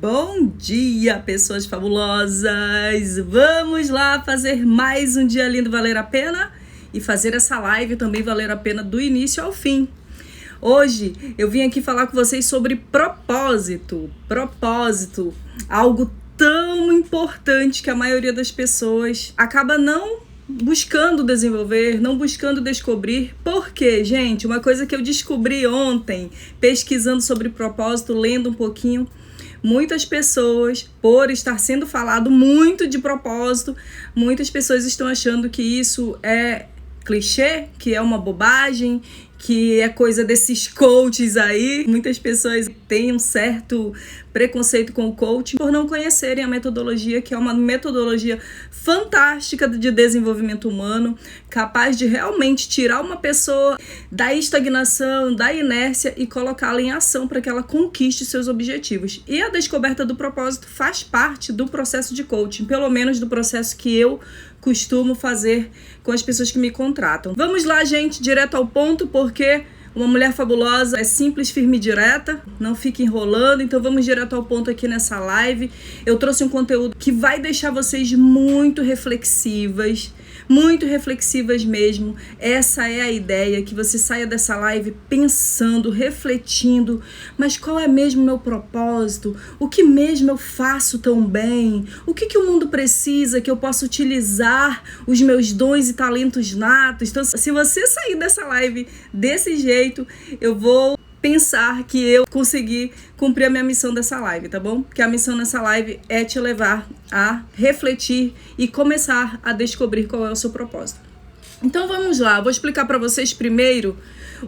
Bom dia, pessoas fabulosas! Vamos lá fazer mais um dia lindo valer a pena e fazer essa live também valer a pena do início ao fim. Hoje eu vim aqui falar com vocês sobre propósito. Propósito, algo tão importante que a maioria das pessoas acaba não buscando desenvolver, não buscando descobrir. Por quê, gente? Uma coisa que eu descobri ontem, pesquisando sobre propósito, lendo um pouquinho. Muitas pessoas, por estar sendo falado muito de propósito, muitas pessoas estão achando que isso é clichê, que é uma bobagem, que é coisa desses coaches aí. Muitas pessoas têm um certo preconceito com o coaching por não conhecerem a metodologia, que é uma metodologia fantástica de desenvolvimento humano, capaz de realmente tirar uma pessoa da estagnação, da inércia e colocá-la em ação para que ela conquiste seus objetivos. E a descoberta do propósito faz parte do processo de coaching, pelo menos do processo que eu costumo fazer com as pessoas que me contratam. Vamos lá, gente, direto ao ponto, porque uma mulher fabulosa é simples, firme e direta, não fica enrolando, então vamos direto ao ponto aqui nessa live. Eu trouxe um conteúdo que vai deixar vocês muito reflexivas mesmo. Essa é a ideia, que você saia dessa live pensando, refletindo, mas qual é mesmo o meu propósito? O que mesmo eu faço tão bem? O que o mundo precisa que eu possa utilizar os meus dons e talentos natos? Então, se você sair dessa live desse jeito, eu vou pensar que eu consegui cumprir a minha missão dessa live, tá bom? Porque a missão nessa live é te levar a refletir e começar a descobrir qual é o seu propósito. Então vamos lá, vou explicar para vocês primeiro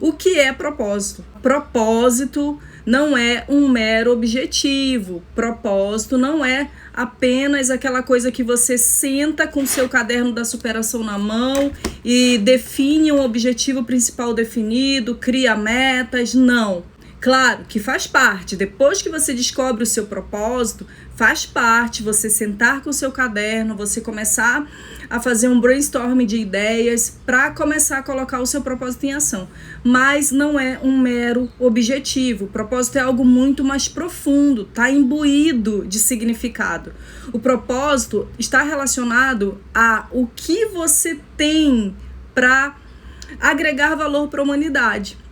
o que é propósito. Propósito não é um mero objetivo. Propósito não é apenas aquela coisa que você senta com seu caderno da superação na mão e define um objetivo principal definido, cria metas. Não. Claro que faz parte. Depois que você descobre o seu propósito, faz parte você sentar com o seu caderno, você começar a fazer um brainstorming de ideias para começar a colocar o seu propósito em ação. Mas não é um mero objetivo. O propósito é algo muito mais profundo, está imbuído de significado. O propósito está relacionado a o que você tem para agregar valor para a humanidade.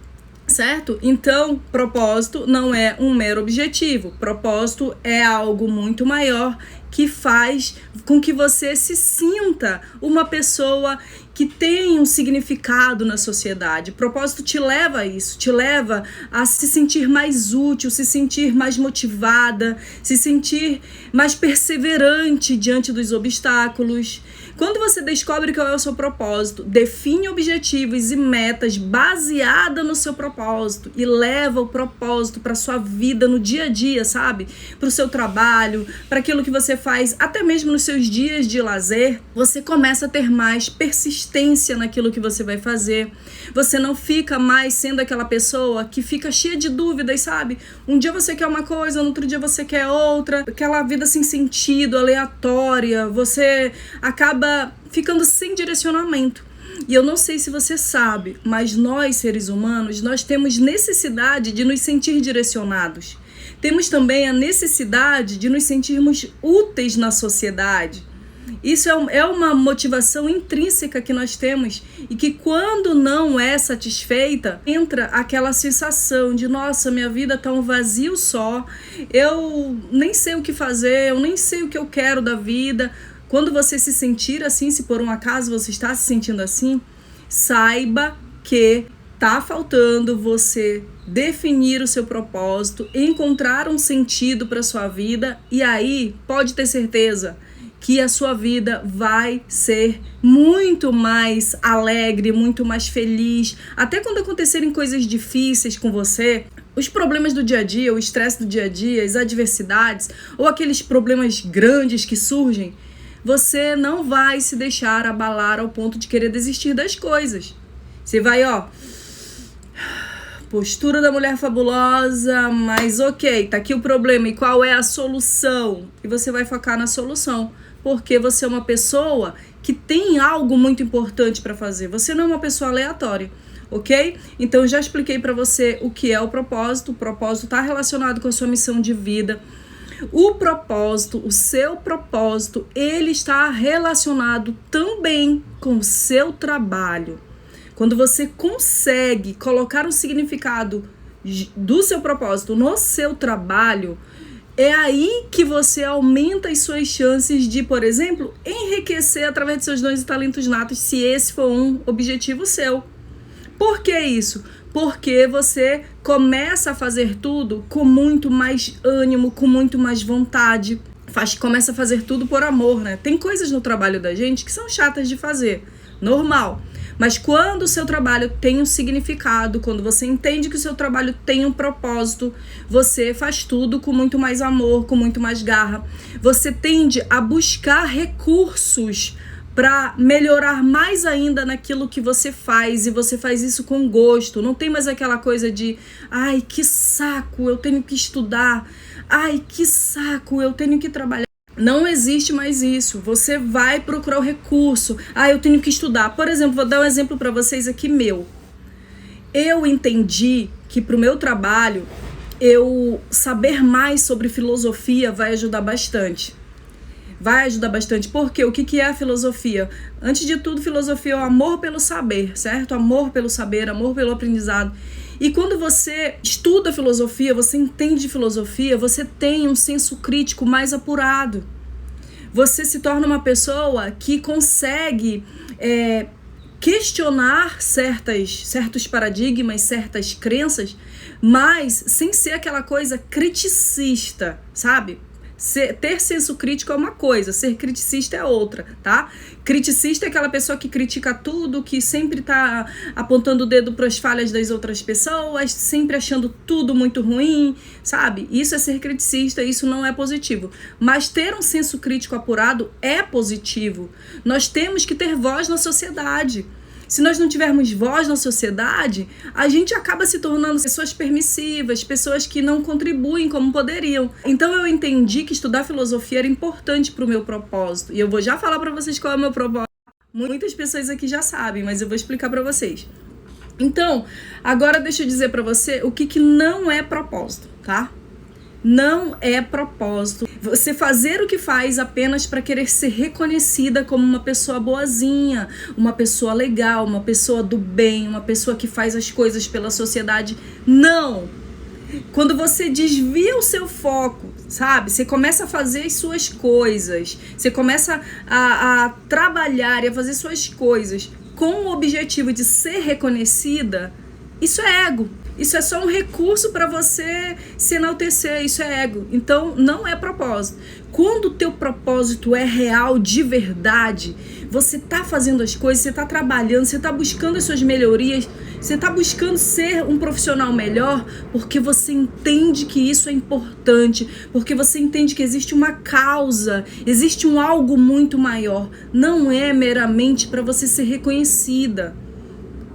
Certo? Então, propósito não é um mero objetivo. Propósito é algo muito maior que faz com que você se sinta uma pessoa que tem um significado na sociedade. Propósito te leva a isso, te leva a se sentir mais útil, se sentir mais motivada, se sentir mais perseverante diante dos obstáculos. Quando você descobre qual é o seu propósito, define objetivos e metas baseada no seu propósito e leva o propósito para sua vida no dia a dia, sabe? Para o seu trabalho, para aquilo que você faz, até mesmo nos seus dias de lazer, você começa a ter mais persistência naquilo que você vai fazer. Você não fica mais sendo aquela pessoa que fica cheia de dúvidas, sabe? Um dia você quer uma coisa, no outro dia você quer outra, aquela vida sem sentido, aleatória, você acaba ficando sem direcionamento. E eu não sei se você sabe, mas nós, seres humanos, nós temos necessidade de nos sentir direcionados. Temos também a necessidade de nos sentirmos úteis na sociedade. Isso é uma motivação intrínseca que nós temos e que, quando não é satisfeita, entra aquela sensação de: nossa, minha vida tá um vazio só, eu nem sei o que fazer, eu nem sei o que eu quero da vida. Quando você se sentir assim, se por um acaso você está se sentindo assim, saiba que tá faltando você definir o seu propósito, encontrar um sentido para sua vida, e aí pode ter certeza que a sua vida vai ser muito mais alegre, muito mais feliz. Até quando acontecerem coisas difíceis com você, os problemas do dia a dia, o estresse do dia a dia, as adversidades ou aqueles problemas grandes que surgem, você não vai se deixar abalar ao ponto de querer desistir das coisas. Você vai, postura da mulher fabulosa, mas ok, tá aqui o problema, e qual é a solução? E você vai focar na solução, porque você é uma pessoa que tem algo muito importante para fazer. Você não é uma pessoa aleatória, ok? Então, eu já expliquei para você o que é o propósito. O propósito está relacionado com a sua missão de vida. O propósito, o seu propósito, ele está relacionado também com o seu trabalho. Quando você consegue colocar o significado do seu propósito no seu trabalho, é aí que você aumenta as suas chances de, por exemplo, enriquecer através de seus dons e talentos natos, se esse for um objetivo seu. Por que isso? Porque você começa a fazer tudo com muito mais ânimo, com muito mais vontade. Começa a fazer tudo por amor, né? Tem coisas no trabalho da gente que são chatas de fazer, normal. Mas quando o seu trabalho tem um significado, quando você entende que o seu trabalho tem um propósito, você faz tudo com muito mais amor, com muito mais garra. Você tende a buscar recursos para melhorar mais ainda naquilo que você faz, e você faz isso com gosto. Não tem mais aquela coisa de, ai, que saco, eu tenho que estudar, ai, que saco, eu tenho que trabalhar. Não existe mais isso. Você vai procurar o recurso. Ah, eu tenho que estudar. Por exemplo, vou dar um exemplo para vocês aqui meu. Eu entendi que para o meu trabalho, eu saber mais sobre filosofia vai ajudar bastante. Vai ajudar bastante, porque o que é a filosofia? Antes de tudo, filosofia é o amor pelo saber, certo? Amor pelo saber, amor pelo aprendizado. E quando você estuda filosofia, você entende de filosofia, você tem um senso crítico mais apurado. Você se torna uma pessoa que consegue questionar certos paradigmas, certas crenças, mas sem ser aquela coisa criticista, sabe? Ter senso crítico é uma coisa, ser criticista é outra, tá? Criticista é aquela pessoa que critica tudo, que sempre tá apontando o dedo para as falhas das outras pessoas, sempre achando tudo muito ruim, sabe? Isso é ser criticista, isso não é positivo. Mas ter um senso crítico apurado é positivo. Nós temos que ter voz na sociedade. Se nós não tivermos voz na sociedade, a gente acaba se tornando pessoas permissivas, pessoas que não contribuem como poderiam. Então eu entendi que estudar filosofia era importante para o meu propósito. E eu vou já falar para vocês qual é o meu propósito. Muitas pessoas aqui já sabem, mas eu vou explicar para vocês. Então, agora deixa eu dizer para você o que não é propósito, tá? Não é propósito você fazer o que faz apenas para querer ser reconhecida como uma pessoa boazinha, uma pessoa legal, uma pessoa do bem, uma pessoa que faz as coisas pela sociedade. Não! Quando você desvia o seu foco, sabe? Você começa a fazer as suas coisas, você começa a trabalhar e a fazer suas coisas com o objetivo de ser reconhecida, isso é ego. Isso é só um recurso para você se enaltecer, isso é ego. Então, não é propósito. Quando o teu propósito é real, de verdade, você tá fazendo as coisas, você tá trabalhando, você tá buscando as suas melhorias, você tá buscando ser um profissional melhor, porque você entende que isso é importante, porque você entende que existe uma causa, existe um algo muito maior. Não é meramente para você ser reconhecida.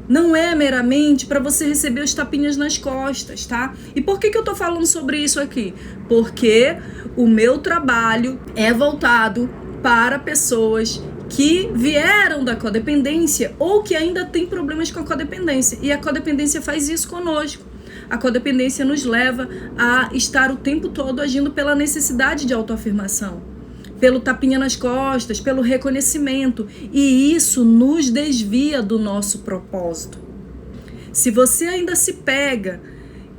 Não é meramente para você receber os tapinhas nas costas, tá? E por que eu tô falando sobre isso aqui? Porque o meu trabalho é voltado para pessoas que vieram da codependência ou que ainda têm problemas com a codependência. E a codependência faz isso conosco. A codependência nos leva a estar o tempo todo agindo pela necessidade de autoafirmação, pelo tapinha nas costas, pelo reconhecimento, e isso nos desvia do nosso propósito. Se você ainda se pega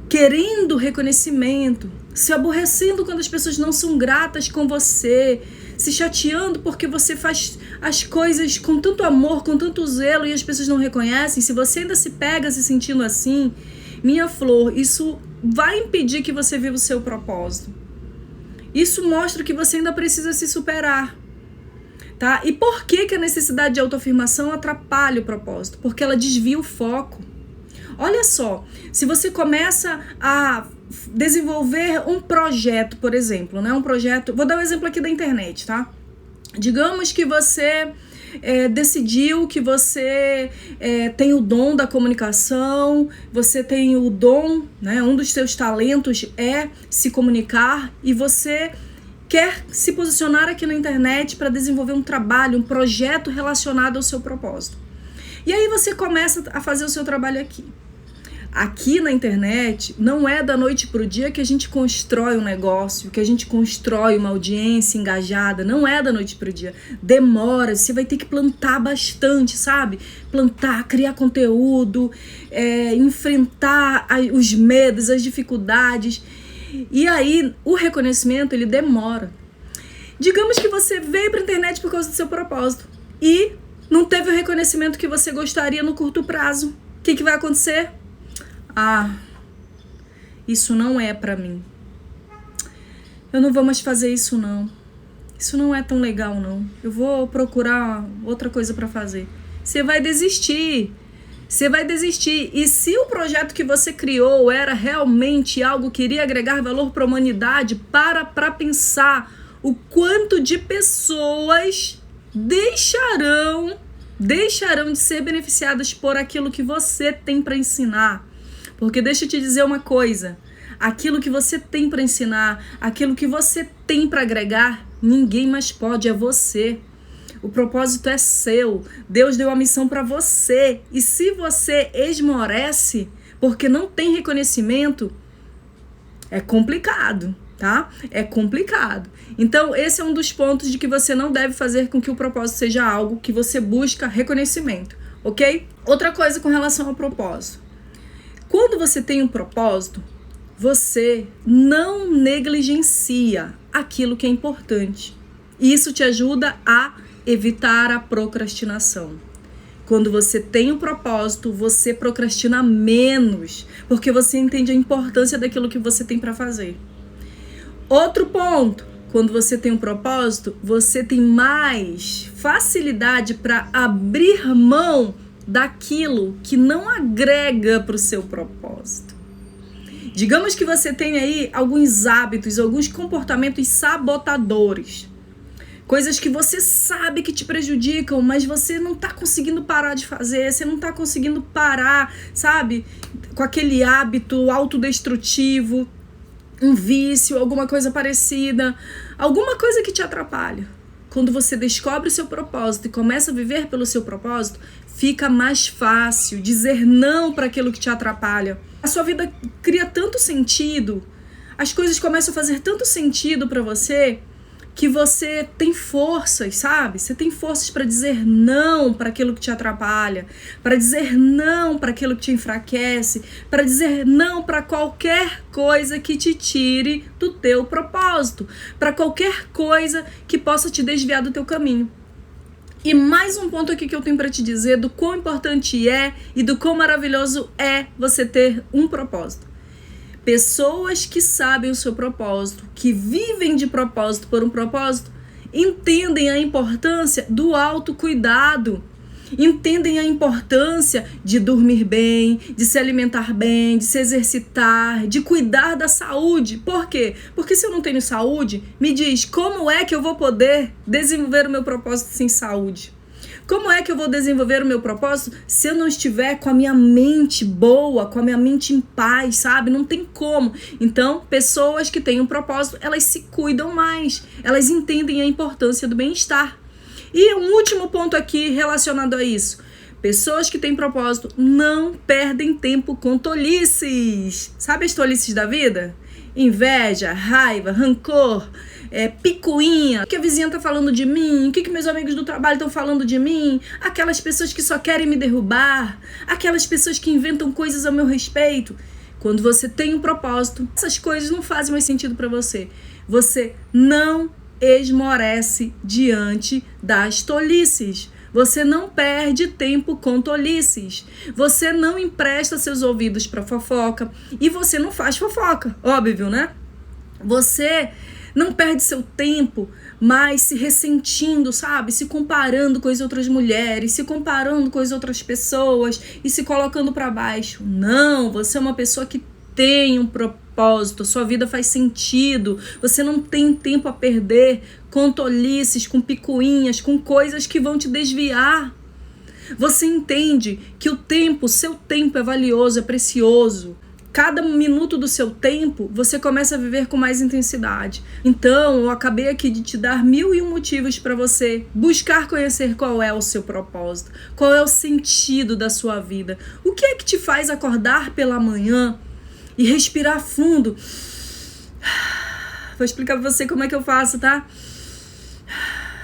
querendo reconhecimento, se aborrecendo quando as pessoas não são gratas com você, se chateando porque você faz as coisas com tanto amor, com tanto zelo e as pessoas não reconhecem, se você ainda se pega se sentindo assim, minha flor, isso vai impedir que você viva o seu propósito. Isso mostra que você ainda precisa se superar, tá? E por que a necessidade de autoafirmação atrapalha o propósito? Porque ela desvia o foco. Olha só, se você começa a desenvolver um projeto, por exemplo, né? Um projeto, vou dar um exemplo aqui da internet, tá? Digamos que você decidiu que você tem o dom da comunicação, você tem o dom, né? Um dos seus talentos é se comunicar e você quer se posicionar aqui na internet para desenvolver um trabalho, um projeto relacionado ao seu propósito. E aí você começa a fazer o seu trabalho aqui. Aqui na internet, não é da noite pro dia que a gente constrói um negócio, que a gente constrói uma audiência engajada. Não é da noite pro dia. Demora, você vai ter que plantar bastante, sabe? Plantar, criar conteúdo, enfrentar os medos, as dificuldades. E aí, o reconhecimento, ele demora. Digamos que você veio pra internet por causa do seu propósito e não teve o reconhecimento que você gostaria no curto prazo. O que vai acontecer? Isso não é pra mim. Eu não vou mais fazer isso não. Isso não é tão legal não. Eu vou procurar outra coisa pra fazer. Você vai desistir. Você vai desistir. E se o projeto que você criou era realmente algo que iria agregar valor pra humanidade, para pensar o quanto de pessoas deixarão de ser beneficiadas por aquilo que você tem pra ensinar. Porque deixa eu te dizer uma coisa, aquilo que você tem para ensinar, aquilo que você tem para agregar, ninguém mais pode, é você. O propósito é seu, Deus deu a missão para você. E se você esmorece porque não tem reconhecimento, é complicado, tá? É complicado. Então esse é um dos pontos de que você não deve fazer com que o propósito seja algo que você busca reconhecimento, ok? Outra coisa com relação ao propósito. Quando você tem um propósito, você não negligencia aquilo que é importante. Isso te ajuda a evitar a procrastinação. Quando você tem um propósito, você procrastina menos, porque você entende a importância daquilo que você tem para fazer. Outro ponto, quando você tem um propósito, você tem mais facilidade para abrir mão daquilo que não agrega para o seu propósito. Digamos que você tem aí alguns hábitos, alguns comportamentos sabotadores. Coisas que você sabe que te prejudicam, mas você não está conseguindo parar de fazer, você não está conseguindo parar, sabe? Com aquele hábito autodestrutivo, um vício, alguma coisa parecida, alguma coisa que te atrapalha. Quando você descobre o seu propósito e começa a viver pelo seu propósito, fica mais fácil dizer não para aquilo que te atrapalha. A sua vida cria tanto sentido, as coisas começam a fazer tanto sentido para você, que você tem forças, sabe? Você tem forças para dizer não para aquilo que te atrapalha, para dizer não para aquilo que te enfraquece, para dizer não para qualquer coisa que te tire do teu propósito, para qualquer coisa que possa te desviar do teu caminho. E mais um ponto aqui que eu tenho para te dizer do quão importante é e do quão maravilhoso é você ter um propósito. Pessoas que sabem o seu propósito, que vivem de propósito por um propósito, entendem a importância do autocuidado, entendem a importância de dormir bem, de se alimentar bem, de se exercitar, de cuidar da saúde. Por quê? Porque se eu não tenho saúde, me diz, como é que eu vou poder desenvolver o meu propósito sem saúde? Como é que eu vou desenvolver o meu propósito se eu não estiver com a minha mente boa, com a minha mente em paz, sabe? Não tem como. Então, pessoas que têm um propósito, elas se cuidam mais. Elas entendem a importância do bem-estar. E um último ponto aqui relacionado a isso. Pessoas que têm propósito não perdem tempo com tolices. Sabe as tolices da vida? Inveja, raiva, rancor, picuinha. O que a vizinha tá falando de mim? O que meus amigos do trabalho estão falando de mim? Aquelas pessoas que só querem me derrubar. Aquelas pessoas que inventam coisas a meu respeito. Quando você tem um propósito, essas coisas não fazem mais sentido para você. Você não esmorece diante das tolices. Você não perde tempo com tolices. Você não empresta seus ouvidos para fofoca. E você não faz fofoca, óbvio, né? Você não perde seu tempo, mas se ressentindo, sabe? Se comparando com as outras mulheres, se comparando com as outras pessoas e se colocando para baixo. Não, você é uma pessoa que tem um propósito, a sua vida faz sentido. Você não tem tempo a perder com tolices, com picuinhas, com coisas que vão te desviar. Você entende que o tempo, seu tempo é valioso, é precioso. cada minuto do seu tempo, você começa a viver com mais intensidade. Então, eu acabei aqui de te dar 1001 motivos para você buscar conhecer qual é o seu propósito, qual é o sentido da sua vida. O que é que te faz acordar pela manhã e respirar fundo? Vou explicar para você como é que eu faço, tá?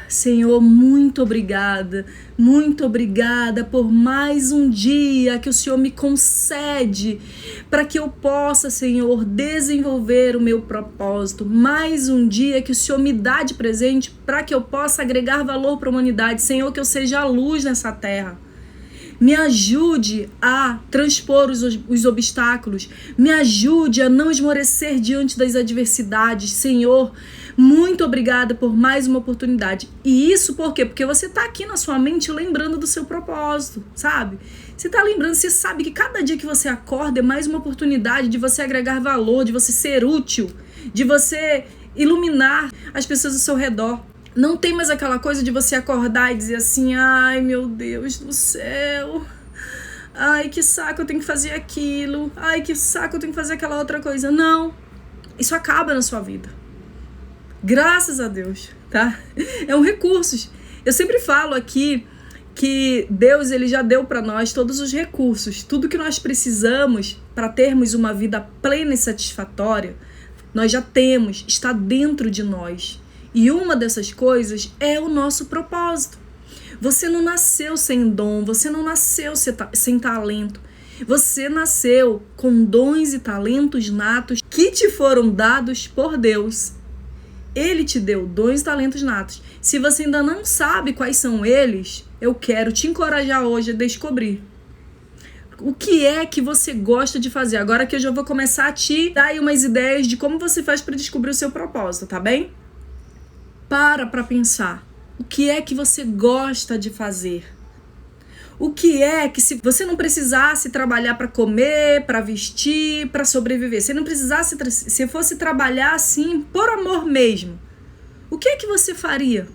Senhor, muito obrigada por mais um dia que o Senhor me concede para que eu possa, Senhor, desenvolver o meu propósito. Mais um dia que o Senhor me dá de presente para que eu possa agregar valor para a humanidade. Senhor, que eu seja a luz nessa terra. Me ajude a transpor os obstáculos. Me ajude a não esmorecer diante das adversidades. Senhor, muito obrigada por mais uma oportunidade. E isso por quê? Porque você está aqui na sua mente lembrando do seu propósito, sabe? Você está lembrando, você sabe que cada dia que você acorda é mais uma oportunidade de você agregar valor, de você ser útil, de você iluminar as pessoas ao seu redor. Não tem mais aquela coisa de você acordar e dizer assim, ai meu Deus do céu, ai que saco eu tenho que fazer aquilo, ai que saco eu tenho que fazer aquela outra coisa. Não, isso acaba na sua vida. Graças a Deus, tá? É um recurso. Eu sempre falo aqui que Deus, ele já deu para nós todos os recursos, tudo que nós precisamos para termos uma vida plena e satisfatória, nós já temos, está dentro de nós. E uma dessas coisas é o nosso propósito. Você não nasceu sem dom, você não nasceu sem talento. Você nasceu com dons e talentos natos que te foram dados por Deus. Ele te deu dons e talentos natos. Se você ainda não sabe quais são eles, eu quero te encorajar hoje a descobrir. O que é que você gosta de fazer? Agora que eu já vou começar a te dar aí umas ideias de como você faz para descobrir o seu propósito, tá bem? Para pensar. O que é que você gosta de fazer? O que é que, se você não precisasse trabalhar para comer, para vestir, para sobreviver, se não precisasse, se fosse trabalhar assim por amor mesmo, o que é que você faria?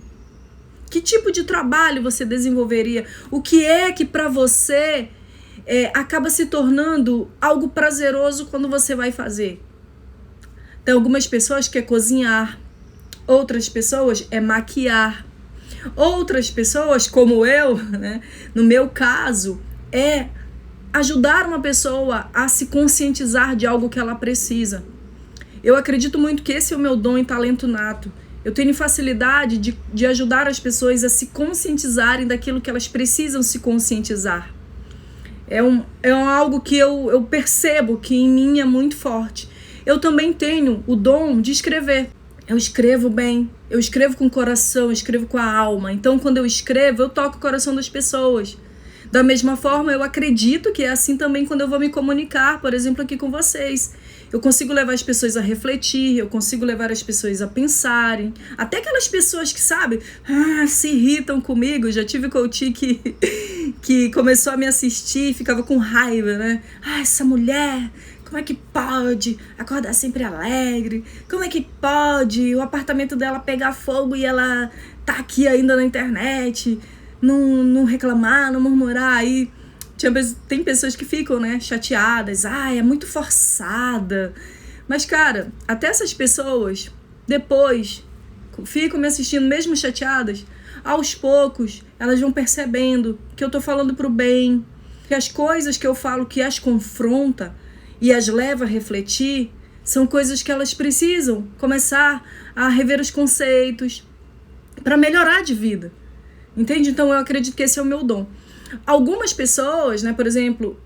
Que tipo de trabalho você desenvolveria? O que é que para você acaba se tornando algo prazeroso quando você vai fazer? Tem algumas pessoas que é cozinhar, outras pessoas é maquiar, outras pessoas, como eu, né, no meu caso, é ajudar uma pessoa a se conscientizar de algo que ela precisa. Eu acredito muito que esse é o meu dom e talento nato. Eu tenho facilidade de ajudar as pessoas a se conscientizarem daquilo que elas precisam se conscientizar. É algo que eu percebo que em mim é muito forte. Eu também tenho o dom de escrever. Eu escrevo bem, eu escrevo com o coração, eu escrevo com a alma. Então, quando eu escrevo, eu toco o coração das pessoas. Da mesma forma, eu acredito que é assim também quando eu vou me comunicar, por exemplo, aqui com vocês. Eu consigo levar as pessoas a refletir, eu consigo levar as pessoas a pensarem. Até aquelas pessoas que, sabe, se irritam comigo. Já tive coach que começou a me assistir e ficava com raiva, né? Essa mulher... Como é que pode acordar sempre alegre? Como é que pode o apartamento dela pegar fogo e ela tá aqui ainda na internet? Não reclamar, não murmurar. Aí tem pessoas que ficam, né, chateadas. É muito forçada. Mas, cara, até essas pessoas, depois, ficam me assistindo mesmo chateadas. Aos poucos, elas vão percebendo que eu tô falando pro bem. Que as coisas que eu falo que as confronta e as leva a refletir, são coisas que elas precisam começar a rever os conceitos para melhorar de vida. Entende? Então eu acredito que esse é o meu dom. Algumas pessoas, né, por exemplo,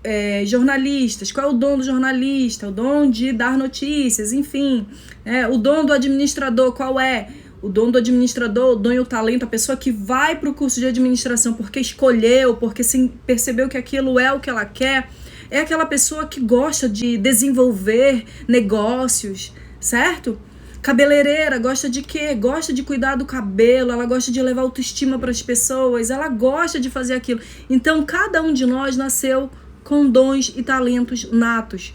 jornalistas, qual é o dom do jornalista? O dom de dar notícias, enfim. O dom do administrador, qual é? O dom do administrador, o dom e o talento, a pessoa que vai para o curso de administração porque escolheu, porque percebeu que aquilo é o que ela quer, é aquela pessoa que gosta de desenvolver negócios, certo? Cabeleireira, gosta de quê? Gosta de cuidar do cabelo, ela gosta de levar autoestima para as pessoas, ela gosta de fazer aquilo. Então, cada um de nós nasceu com dons e talentos natos.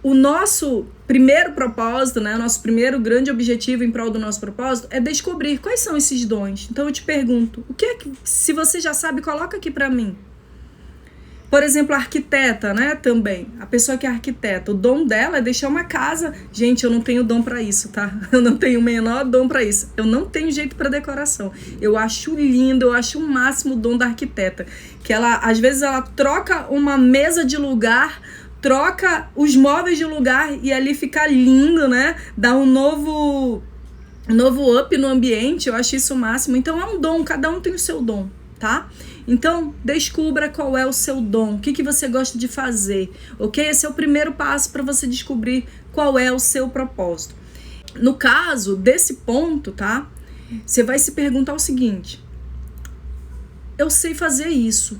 O nosso primeiro propósito, né, nosso primeiro grande objetivo em prol do nosso propósito é descobrir quais são esses dons. Então, eu te pergunto, o que é que, se você já sabe, coloca aqui para mim. Por exemplo, a arquiteta, né, também. A pessoa que é arquiteta, o dom dela é deixar uma casa. Gente, eu não tenho dom para isso, tá? Eu não tenho o menor dom para isso. Eu não tenho jeito para decoração. Eu acho lindo, eu acho o máximo o dom da arquiteta. Que ela, às vezes, ela troca uma mesa de lugar, troca os móveis de lugar e ali fica lindo, né? Dá um novo up no ambiente. Eu acho isso o máximo. Então é um dom, cada um tem o seu dom, tá? Então, descubra qual é o seu dom, o que você gosta de fazer, ok? Esse é o primeiro passo para você descobrir qual é o seu propósito. No caso desse ponto, tá? Você vai se perguntar o seguinte: eu sei fazer isso,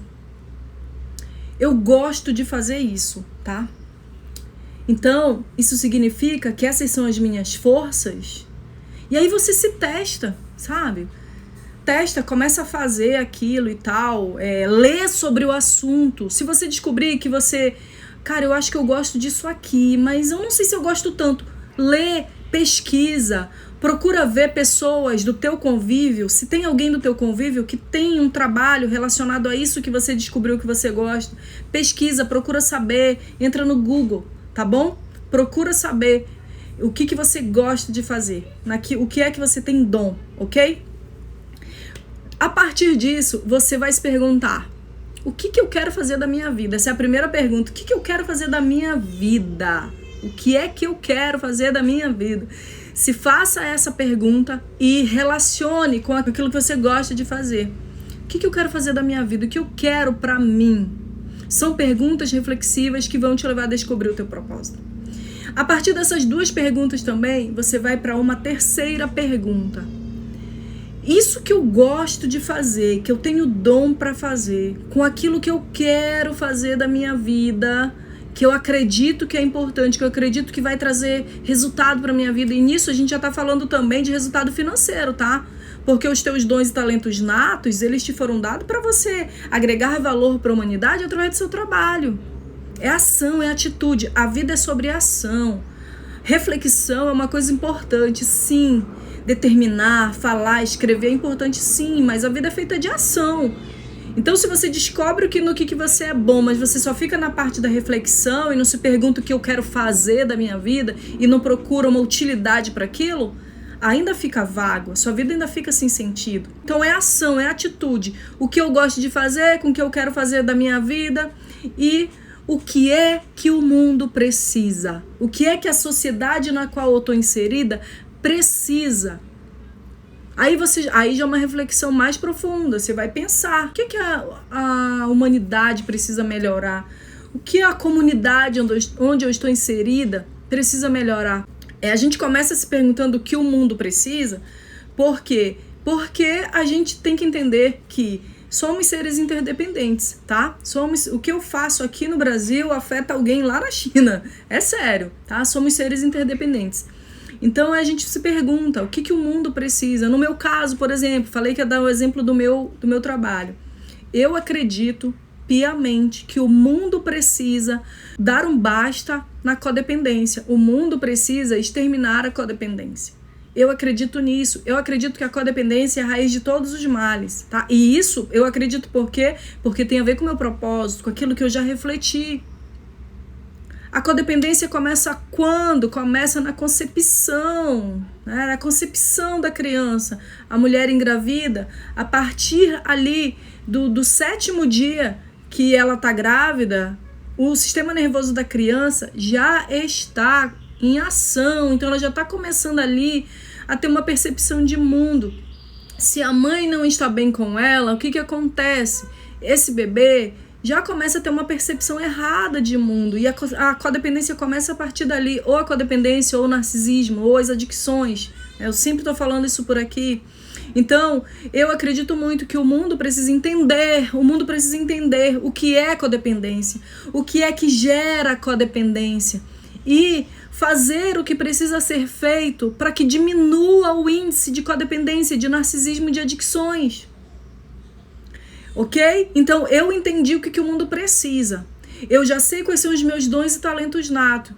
eu gosto de fazer isso, tá? Então, isso significa que essas são as minhas forças? E aí você se testa, sabe? Testa, começa a fazer aquilo e tal, lê sobre o assunto. Se você descobrir que você, cara, eu acho que eu gosto disso aqui, mas eu não sei se eu gosto tanto, lê, pesquisa, procura ver pessoas do teu convívio, se tem alguém do teu convívio que tem um trabalho relacionado a isso que você descobriu que você gosta, pesquisa, procura saber, entra no Google, tá bom? Procura saber o que você gosta de fazer, o que é que você tem dom, ok? A partir disso, você vai se perguntar: o que eu quero fazer da minha vida? Essa é a primeira pergunta. O que eu quero fazer da minha vida? O que é que eu quero fazer da minha vida? Se faça essa pergunta e relacione com aquilo que você gosta de fazer. O que eu quero fazer da minha vida? O que eu quero pra mim? São perguntas reflexivas que vão te levar a descobrir o teu propósito. A partir dessas duas perguntas também, você vai para uma terceira pergunta. Isso que eu gosto de fazer, que eu tenho dom para fazer, com aquilo que eu quero fazer da minha vida, que eu acredito que é importante, que eu acredito que vai trazer resultado para minha vida. E nisso a gente já está falando também de resultado financeiro, tá? Porque os teus dons e talentos natos, eles te foram dados para você agregar valor para a humanidade através do seu trabalho. É ação, é atitude. A vida é sobre ação. Reflexão é uma coisa importante, sim. Determinar, falar, escrever é importante, sim, mas a vida é feita de ação. Então, se você descobre no que você é bom, mas você só fica na parte da reflexão e não se pergunta o que eu quero fazer da minha vida e não procura uma utilidade para aquilo, ainda fica vago, a sua vida ainda fica sem sentido. Então, é ação, é atitude. O que eu gosto de fazer, com o que eu quero fazer da minha vida e o que é que o mundo precisa. O que é que a sociedade na qual eu estou inserida precisa. Aí já é uma reflexão mais profunda. Você vai pensar: o que a humanidade precisa melhorar? O que a comunidade onde eu estou inserida precisa melhorar? A gente começa se perguntando o que o mundo precisa. Por quê? Porque a gente tem que entender que somos seres interdependentes, tá? O que eu faço aqui no Brasil afeta alguém lá na China. É sério, tá? Somos seres interdependentes. Então a gente se pergunta: o que o mundo precisa? No meu caso, por exemplo, falei que ia dar o exemplo do meu trabalho. Eu acredito piamente que o mundo precisa dar um basta na codependência. O mundo precisa exterminar a codependência. Eu acredito nisso. Eu acredito que a codependência é a raiz de todos os males, tá? E isso eu acredito por quê? Porque tem a ver com o meu propósito, com aquilo que eu já refleti. A codependência começa quando? Começa na concepção, né? Na concepção da criança. A mulher engravida, a partir ali do 7º dia que ela está grávida, o sistema nervoso da criança já está em ação. Então ela já está começando ali a ter uma percepção de mundo. Se a mãe não está bem com ela, o que acontece? Esse bebê já começa a ter uma percepção errada de mundo. E a codependência começa a partir dali. Ou a codependência, ou o narcisismo, ou as adicções. Eu sempre estou falando isso por aqui. Então, eu acredito muito que o mundo precisa entender o que é codependência, o que é que gera codependência. E fazer o que precisa ser feito para que diminua o índice de codependência, de narcisismo e de adicções. Ok? Então, eu entendi o que o mundo precisa. Eu já sei quais são os meus dons e talentos natos.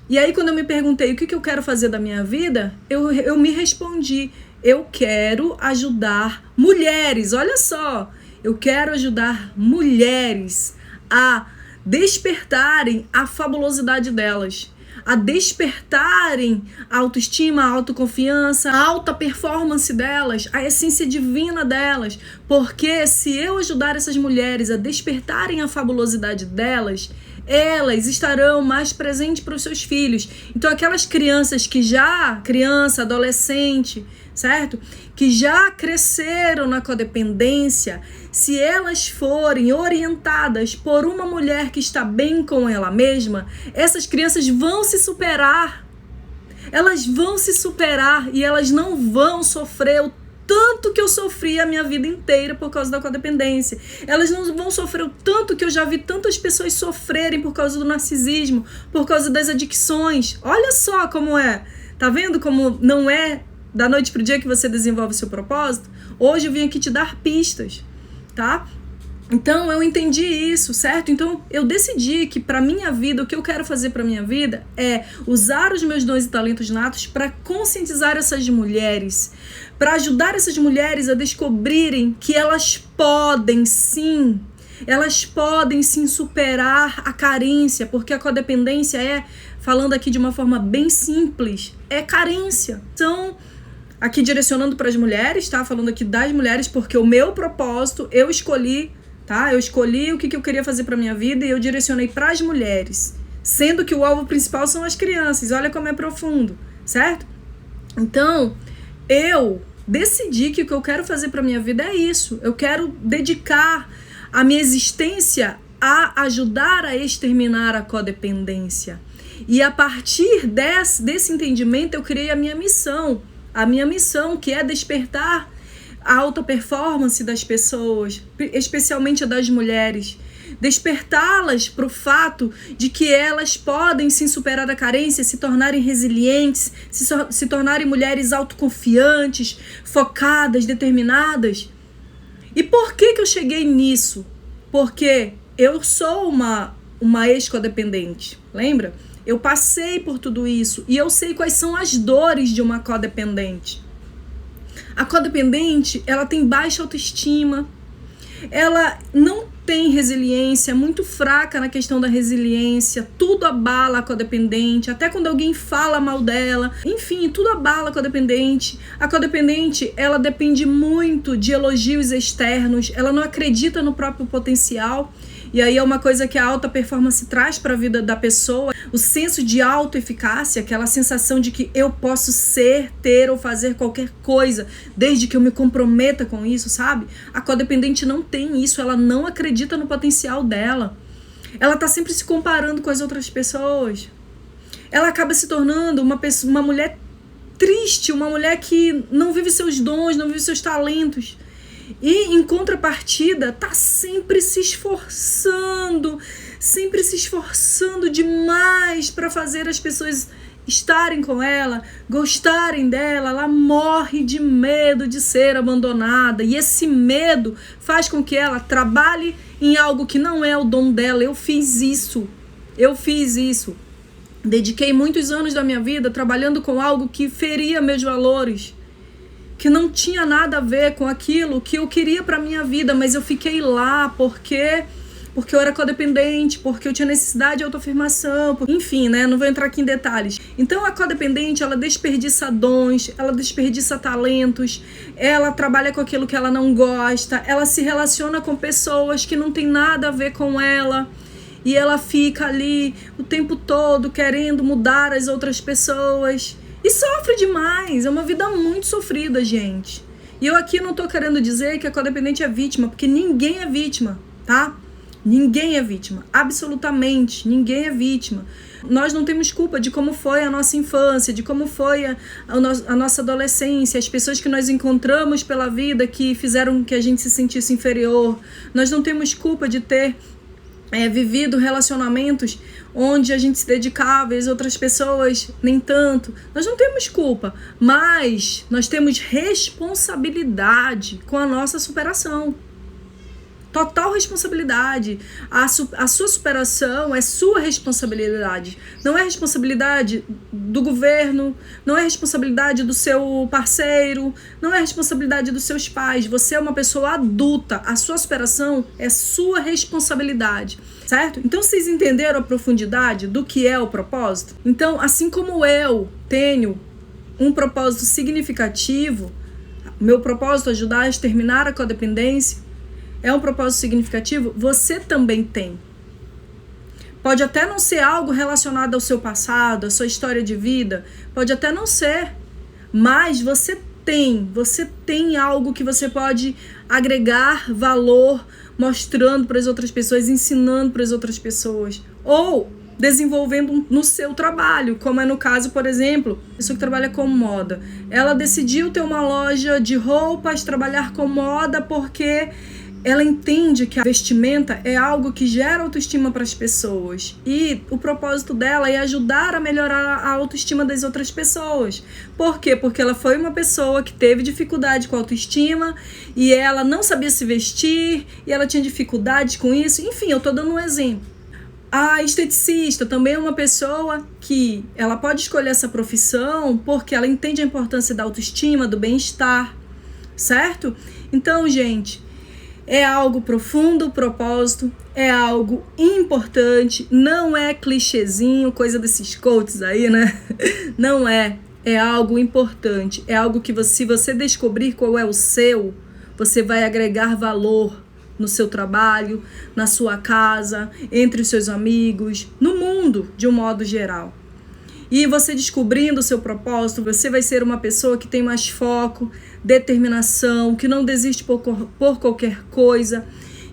E aí, quando eu me perguntei o que eu quero fazer da minha vida, eu me respondi: eu quero ajudar mulheres. Olha só, eu quero ajudar mulheres a despertarem a fabulosidade delas, a despertarem a autoestima, a autoconfiança, a alta performance delas, a essência divina delas. Porque se eu ajudar essas mulheres a despertarem a fabulosidade delas, elas estarão mais presentes para os seus filhos. Então aquelas crianças criança, adolescente, certo? Que já cresceram na codependência, se elas forem orientadas por uma mulher que está bem com ela mesma, essas crianças vão se superar. Elas vão se superar e elas não vão sofrer o tanto que eu sofri a minha vida inteira por causa da codependência. Elas não vão sofrer o tanto que eu já vi tantas pessoas sofrerem por causa do narcisismo, por causa das adicções. Olha só como é. Tá vendo como não é da noite pro dia que você desenvolve o seu propósito? Hoje eu vim aqui te dar pistas, tá? Então eu entendi isso, certo? Então eu decidi que para minha vida, o que eu quero fazer para minha vida é usar os meus dons e talentos natos para conscientizar essas mulheres, para ajudar essas mulheres a descobrirem que elas podem sim superar a carência, porque a codependência falando aqui de uma forma bem simples, é carência. Então, aqui direcionando para as mulheres, tá? Falando aqui das mulheres, porque o meu propósito, eu escolhi, tá? Eu escolhi o que eu queria fazer para minha vida e eu direcionei para as mulheres, sendo que o alvo principal são as crianças. Olha como é profundo, certo? Então, eu decidi que o que eu quero fazer para minha vida é isso. Eu quero dedicar a minha existência a ajudar a exterminar a codependência. E a partir desse entendimento, eu criei a minha missão. A minha missão, que é despertar a alta performance das pessoas, especialmente a das mulheres. Despertá-las para o fato de que elas podem sim superar a carência, se tornarem resilientes, se tornarem mulheres autoconfiantes, focadas, determinadas. E por que eu cheguei nisso? Porque eu sou uma ex-codependente, lembra? Eu passei por tudo isso e eu sei quais são as dores de uma codependente. A codependente, ela tem baixa autoestima, ela não tem resiliência, é muito fraca na questão da resiliência, tudo abala a codependente, até quando alguém fala mal dela, enfim, tudo abala a codependente. A codependente, ela depende muito de elogios externos, ela não acredita no próprio potencial. E aí é uma coisa que a alta performance traz para a vida da pessoa, o senso de autoeficácia, aquela sensação de que eu posso ser, ter ou fazer qualquer coisa, desde que eu me comprometa com isso, sabe? A codependente não tem isso, ela não acredita no potencial dela. Ela tá sempre se comparando com as outras pessoas. Ela acaba se tornando uma mulher triste, uma mulher que não vive seus dons, não vive seus talentos. E em contrapartida, tá sempre se esforçando demais para fazer as pessoas estarem com ela, gostarem dela. Ela morre de medo de ser abandonada. E esse medo faz com que ela trabalhe em algo que não é o dom dela. Eu fiz isso. Dediquei muitos anos da minha vida trabalhando com algo que feria meus valores, que não tinha nada a ver com aquilo que eu queria para minha vida, mas eu fiquei lá porque eu era codependente, porque eu tinha necessidade de autoafirmação, enfim, né? Não vou entrar aqui em detalhes. Então a codependente, ela desperdiça dons, ela desperdiça talentos, ela trabalha com aquilo que ela não gosta, ela se relaciona com pessoas que não tem nada a ver com ela, e ela fica ali o tempo todo querendo mudar as outras pessoas. E sofre demais, é uma vida muito sofrida, gente. E eu aqui não tô querendo dizer que a codependente é vítima, porque ninguém é vítima, tá? Ninguém é vítima, absolutamente, ninguém é vítima. Nós não temos culpa de como foi a nossa infância, de como foi a nossa adolescência, as pessoas que nós encontramos pela vida que fizeram que a gente se sentisse inferior. Nós não temos culpa de ter vivido relacionamentos onde a gente se dedicava e as outras pessoas nem tanto. Nós não temos culpa, mas nós temos responsabilidade com a nossa superação. Total responsabilidade. A sua superação é sua responsabilidade. Não é responsabilidade do governo, não é responsabilidade do seu parceiro, não é responsabilidade dos seus pais. Você é uma pessoa adulta. A sua superação é sua responsabilidade, certo? Então vocês entenderam a profundidade do que é o propósito? Então, assim como eu tenho um propósito significativo, meu propósito é ajudar a exterminar a codependência, é um propósito significativo, você também tem. Pode até não ser algo relacionado ao seu passado, à sua história de vida, pode até não ser, mas você tem algo que você pode agregar valor, mostrando para as outras pessoas, ensinando para as outras pessoas, ou desenvolvendo no seu trabalho, como é no caso, por exemplo, a pessoa que trabalha com moda. Ela decidiu ter uma loja de roupas, trabalhar com moda, porque ela entende que a vestimenta é algo que gera autoestima para as pessoas. E o propósito dela é ajudar a melhorar a autoestima das outras pessoas. Por quê? Porque ela foi uma pessoa que teve dificuldade com a autoestima e ela não sabia se vestir e ela tinha dificuldade com isso. Enfim, eu estou dando um exemplo. A esteticista também é uma pessoa que ela pode escolher essa profissão porque ela entende a importância da autoestima, do bem-estar, certo? Então, gente, é algo profundo o propósito, é algo importante, não é clichêzinho, coisa desses coaches aí, né? Não é algo importante, é algo que se você descobrir qual é o seu, você vai agregar valor no seu trabalho, na sua casa, entre os seus amigos, no mundo de um modo geral. E você descobrindo o seu propósito, você vai ser uma pessoa que tem mais foco, determinação, que não desiste por qualquer coisa,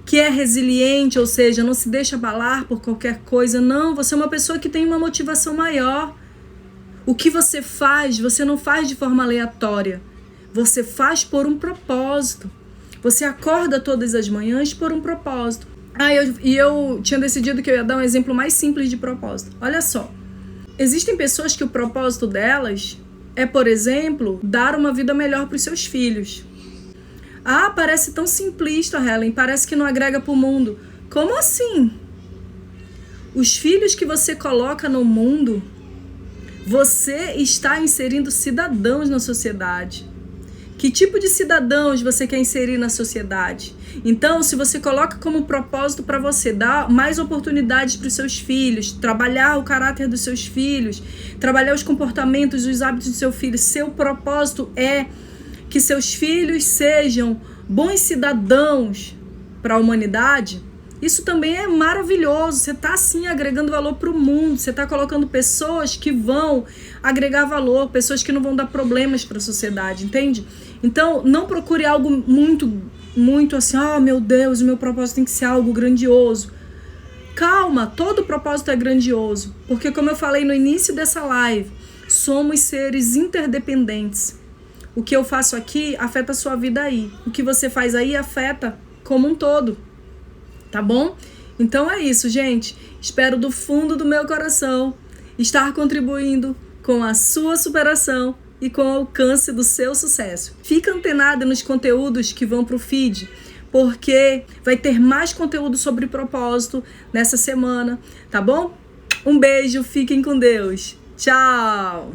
que é resiliente, ou seja, não se deixa abalar por qualquer coisa. Não, você é uma pessoa que tem uma motivação maior. O que você faz, você não faz de forma aleatória. Você faz por um propósito. Você acorda todas as manhãs por um propósito. Eu tinha decidido que eu ia dar um exemplo mais simples de propósito. Olha só. Existem pessoas que o propósito delas é, por exemplo, dar uma vida melhor para os seus filhos. Ah, parece tão simplista, Helen, parece que não agrega para o mundo. Como assim? Os filhos que você coloca no mundo, você está inserindo cidadãos na sociedade. Que tipo de cidadãos você quer inserir na sociedade? Então, se você coloca como propósito para você dar mais oportunidades para os seus filhos, trabalhar o caráter dos seus filhos, trabalhar os comportamentos, os hábitos do seu filho, seu propósito é que seus filhos sejam bons cidadãos para a humanidade, isso também é maravilhoso. Você está, sim, agregando valor para o mundo. Você está colocando pessoas que vão agregar valor, pessoas que não vão dar problemas para a sociedade, entende? Então, não procure algo muito assim, meu Deus, o meu propósito tem que ser algo grandioso. Calma, todo propósito é grandioso. Porque, como eu falei no início dessa live, somos seres interdependentes. O que eu faço aqui afeta a sua vida aí. O que você faz aí afeta como um todo. Tá bom? Então é isso, gente. Espero do fundo do meu coração estar contribuindo com a sua superação e com o alcance do seu sucesso. Fica antenado nos conteúdos que vão pro feed, porque vai ter mais conteúdo sobre propósito nessa semana, tá bom? Um beijo, fiquem com Deus. Tchau!